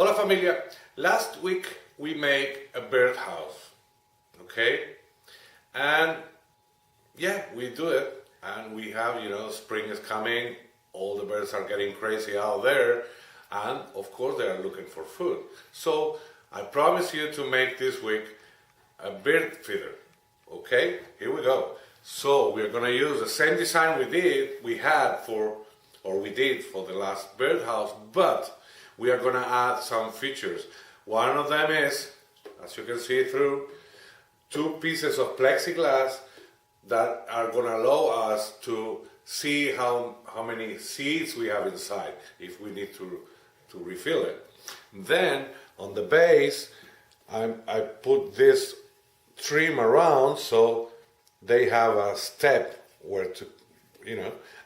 Hola familia, last week we made a birdhouse, okay? And yeah, we do it, and we have, spring is coming, all the birds are getting crazy out there, and of course they are looking for food. So I promise you to make this week a bird feeder, okay? Here we go. So we're gonna use the same design we did for the last birdhouse, but we are gonna add some features. One of them is, as you can see through, 2 pieces of plexiglass that are gonna allow us to see how many seeds we have inside if we need to refill it. Then on the base, I put this trim around so they have a step where to,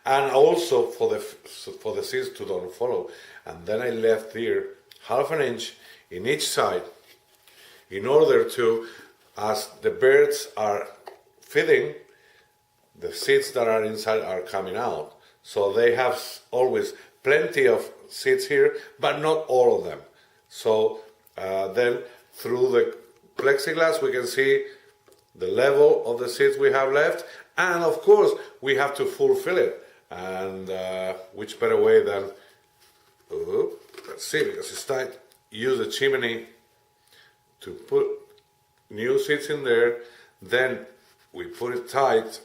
and also for the seeds to don't follow. And then I left here 1/2 inch in each side in order to, as the birds are feeding, the seeds that are inside are coming out. So they have always plenty of seeds here, but not all of them. So then through the plexiglass we can see the level of the seeds we have left, and of course we have to fulfill it. And which better way than, let's see, because it's tight, use a chimney to put new seeds in there, then we put it tight,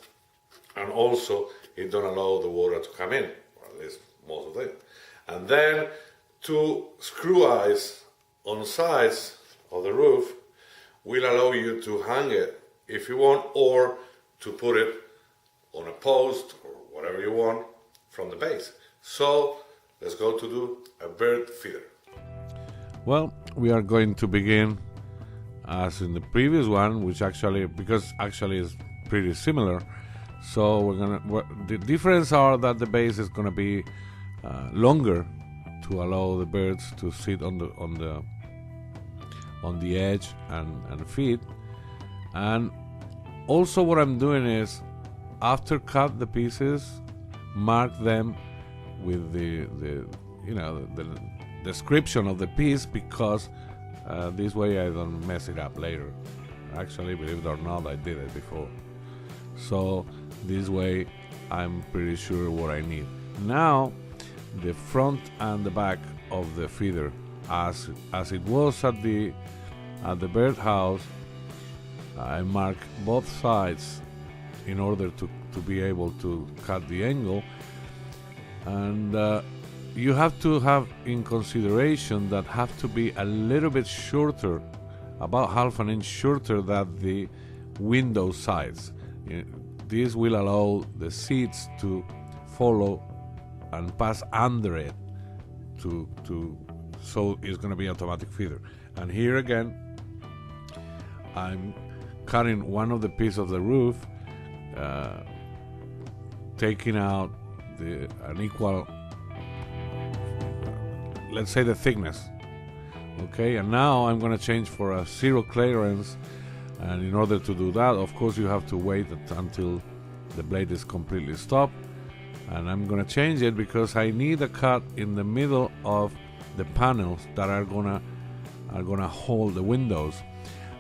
and also it don't allow the water to come in, or at least most of it. And then 2 screw eyes on sides of the roof will allow you to hang it if you want, or to put it on a post or whatever you want from the base. So let's go to do a bird feeder. Well, we are going to begin as in the previous one, which actually is pretty similar. So the difference are that the base is gonna be longer to allow the birds to sit on the edge and feed. And also what I'm doing is, after cut the pieces, mark them with the description of the piece, because this way I don't mess it up later. Actually, believe it or not, I did it before. So this way I'm pretty sure what I need. Now the front and the back of the feeder, as it was at the birdhouse, I mark both sides in order to be able to cut the angle. And you have to have in consideration that have to be a little bit shorter, about 1/2 inch shorter than the window sides. This will allow the seeds to follow and pass under it so it's going to be automatic feeder. And here again I'm cutting one of the pieces of the roof, taking out an equal, let's say, the thickness. Okay, and now I'm going to change for a 0 clearance. And in order to do that, of course, you have to wait until the blade is completely stopped. And I'm going to change it because I need a cut in the middle of the panels that are gonna hold the windows.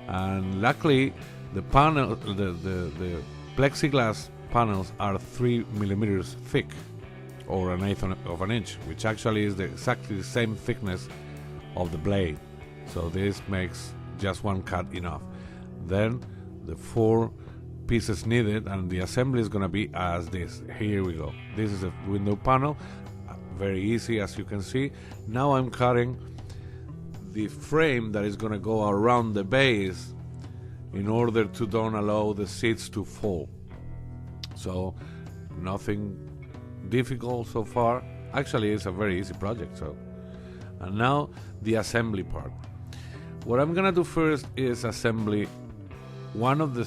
And luckily, the plexiglass panels are 3 millimeters thick, or 1/8 of an inch, which actually is exactly the same thickness of the blade. So this makes just one cut enough. Then the 4 pieces needed, and the assembly is going to be as this. Here we go. This is a window panel, very easy, as you can see. Now I'm cutting the frame that is going to go around the base in order to don't allow the seats to fall. So nothing difficult so far. Actually, it's a very easy project. And now the assembly part. What I'm going to do first is assembly one of the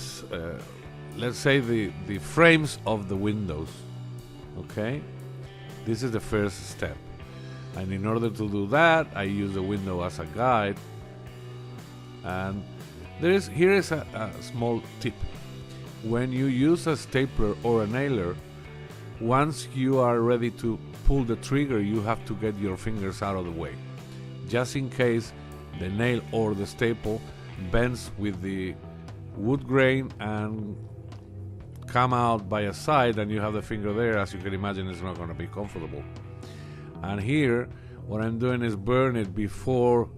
let's say the frames of the windows. Okay, this is the first step, and in order to do that I use the window as a guide. And here is a small tip. When you use a stapler or a nailer, once you are ready to pull the trigger, you have to get your fingers out of the way, just in case the nail or the staple bends with the wood grain and come out by a side, and you have the finger there. As you can imagine, it's not going to be comfortable. And here what I'm doing is burn it before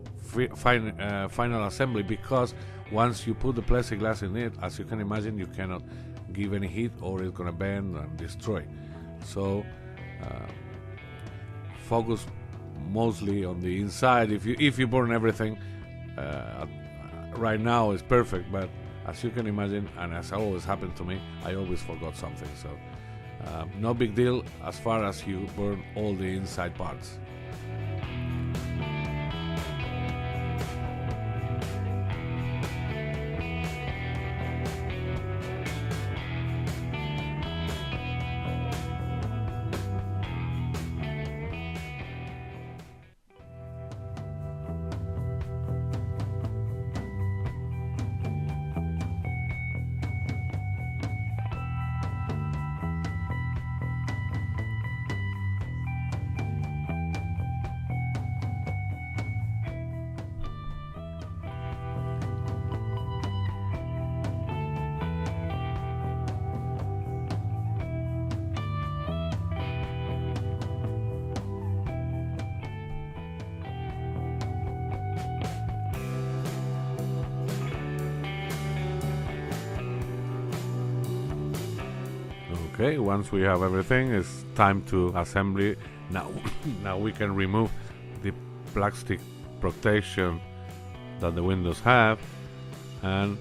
final assembly, because once you put the plexiglass glass in it, as you can imagine, you cannot give any heat or it's going to bend and destroy. So focus mostly on the inside. If you burn everything right now, it's perfect, but as you can imagine, and as always happened to me, I always forgot something. So no big deal as far as you burn all the inside parts. Okay, once we have everything, it's time to assembly. Now we can remove the plastic protection that the windows have, and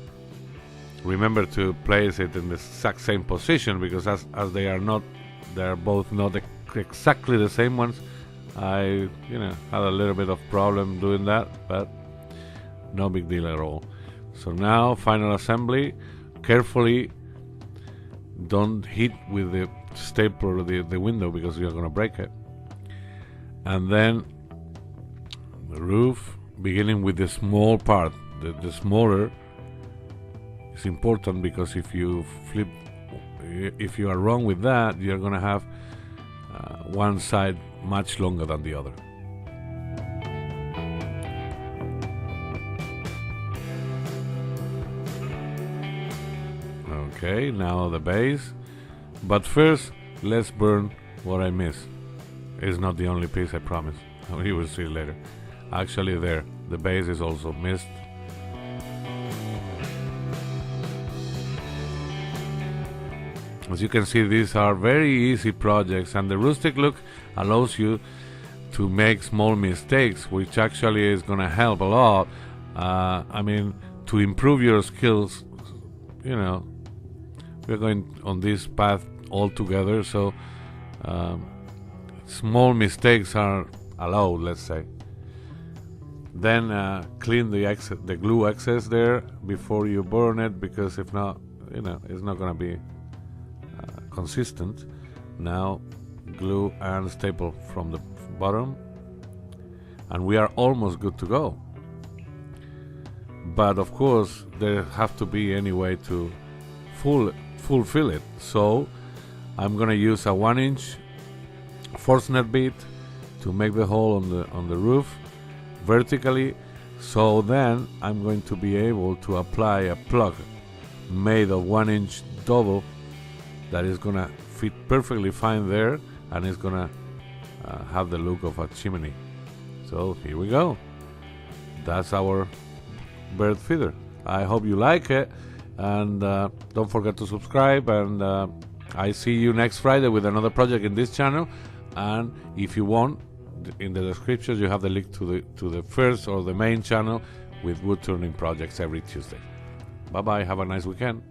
remember to place it in the exact same position, because as they're both not exactly the same ones. I had a little bit of problem doing that, but no big deal at all. So now final assembly. Carefully, don't hit with the stapler the window, because you're going to break it. And then the roof, beginning with the small part. The smaller is important, because if you are wrong with that, you're going to have one side much longer than the other. Okay, now the base. But first, let's burn what I missed. It's not the only piece, I promise. You will see later. Actually, the base is also missed. As you can see, these are very easy projects, and the rustic look allows you to make small mistakes, which actually is going to help a lot. To improve your skills, we're going on this path all together, so small mistakes are allowed, let's say. Then clean the glue excess there before you burn it, because if not, it's not going to be consistent. Now glue and staple from the bottom, and we are almost good to go. But of course, there have to be any way to fulfill it. So I'm gonna use a 1-inch Forstner bit to make the hole on the roof vertically. So then I'm going to be able to apply a plug made of 1-inch double that is gonna fit perfectly fine there, and it's gonna have the look of a chimney. So here we go. That's our bird feeder. I hope you like it, and don't forget to subscribe, and I see you next Friday with another project in this channel. And if you want, in the description you have the link to the first or the main channel with wood turning projects every Tuesday. Bye bye, have a nice weekend.